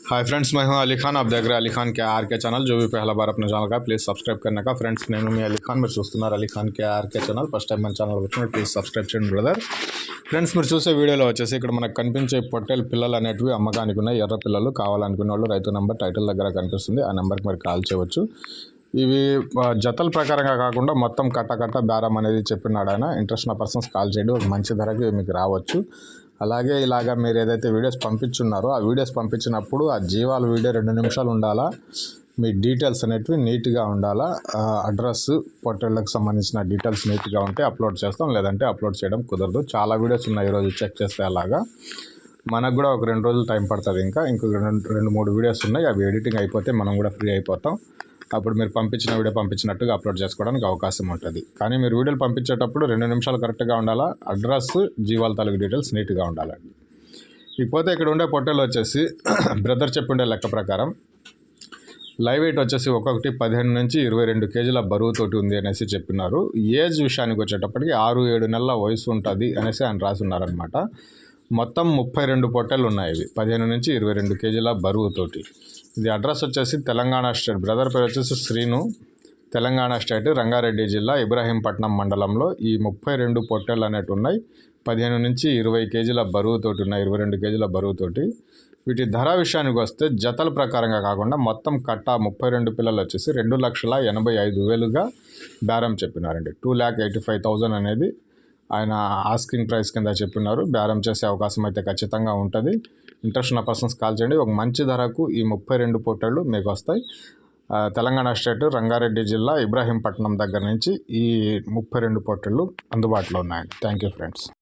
Hi friends, मैं हूं अली खान। आप देख रहे हैं अली खान के आर के चैनल। जो भी पहला बार अपने ఛానల్ का प्लीज़ सब्सक्రైబ్ करने का फ्रेंड्स। నేను మీ అలీ ఖాన్, మీరు చూస్తున్నారు అలీ ఖాన్ के आर के ఛానల్। ఫస్ట్ టైం మన ఛానల్ వచ్చిన ప్లీజ్ సబ్స్క్రైబ్ చేయండి బ్రదర్. ఫ్రెండ్స్, మీరు చూసే వీడియోలో వచ్చేసి ఇక్కడ మనకు కనిపించే పొట్టేలు పిల్లలు అనేటివి అమ్మకానికి ఉన్నాయి. ఎర్ర పిల్లలు కావాలనుకునే వాళ్ళు రైతు నెంబర్ టైటిల్ దగ్గర కనిపిస్తుంది, ఆ నెంబర్కి మీరు కాల్ చేయవచ్చు. ఇవి జతల ప్రకారంగా కాకుండా మొత్తం కట్ట బేరం అనేది చెప్పినాడు ఆయన. ఇంట్రెస్ట్ ఉన్న పర్సన్స్ కాల్ చేయండి, ఒక మంచి ధరకి మీకు రావచ్చు. అలాగే ఇలాగా మీరు ఏదైతే వీడియోస్ పంపించున్నారో ఆ వీడియోస్ పంపించినప్పుడు ఆ జీవాల వీడియో 2 నిమిషాలు ఉండాలా. మీ డీటెయిల్స్ అనేటివి నీట్గా ఉండాలా. అడ్రస్, పొట్టేళ్ళకి సంబంధించిన డీటెయిల్స్ నీట్గా ఉంటే అప్లోడ్ చేస్తాం, లేదంటే అప్లోడ్ చేయడం కుదరదు. చాలా వీడియోస్ ఉన్నాయి, ఈరోజు చెక్ చేస్తే అలాగా మనకు కూడా ఒక 2 రోజులు టైం పడుతుంది. ఇంకో 2-3 వీడియోస్ ఉన్నాయి, అవి ఎడిటింగ్ అయిపోతే మనం కూడా ఫ్రీ అయిపోతాం. అప్పుడు మీరు పంపించిన వీడియో పంపించినట్టుగా అప్లోడ్ చేసుకోవడానికి అవకాశం ఉంటుంది. కానీ మీరు వీడియోలు పంపించేటప్పుడు 2 నిమిషాలు కరెక్ట్గా ఉండాలా. అడ్రస్, జీవాల తాలూకు డీటెయిల్స్ నీట్గా ఉండాలండి. ఇకపోతే ఇక్కడ ఉండే పొట్టేలు వచ్చేసి బ్రదర్ చెప్పిండే లెక్క ప్రకారం లైవ్ వెయిట్ వచ్చేసి ఒక్కొక్కటి 15 నుంచి 22 కేజీల బరువుతోటి ఉంది అనేసి చెప్పినారు. ఏజ్ విషయానికి వచ్చేటప్పటికి 6-7 నెలల వయసు ఉంటుంది అనేసి ఆయన రాసున్నారనమాట. మొత్తం 32 పొట్టేలు ఉన్నాయి. ఇవి 15 నుంచి 22 కేజీల బరువుతోటి. ఇది అడ్రస్ వచ్చేసి తెలంగాణ స్టేట్. బ్రదర్ పేరు వచ్చేసి శ్రీను. తెలంగాణ స్టేట్, రంగారెడ్డి జిల్లా, ఇబ్రాహీంపట్నం మండలంలో ఈ 32 పొట్టేళ్ళు అనేవి ఉన్నాయి. 15 నుంచి 20 కేజీల బరువుతోటి ఉన్నాయి, 22 కేజీల బరువుతోటి. వీటి ధర విషయానికి వస్తే జతల ప్రకారంగా కాకుండా మొత్తం కట్ట 32 పిల్లలు వచ్చేసి 2,85,000గా బేరం చెప్పినారండి. 2,85,000 అనేది ఆయన ఆస్కింగ్ ప్రైస్ కింద చెప్పినారు. బేరం చేసే అవకాశం అయితే ఖచ్చితంగా ఉంటుంది. ఇంట్రెస్ట్ ఉన్న పర్సన్స్ కాల్ చేయండి. ఒక మంచి ధరకు ఈ 32 పొట్టేళ్ళు మీకు వస్తాయి. తెలంగాణ స్టేట్, రంగారెడ్డి జిల్లా, ఇబ్రాహీంపట్నం దగ్గర నుంచి ఈ 32 పొట్టేళ్ళు అందుబాటులో ఉన్నాయండి. Thank you friends.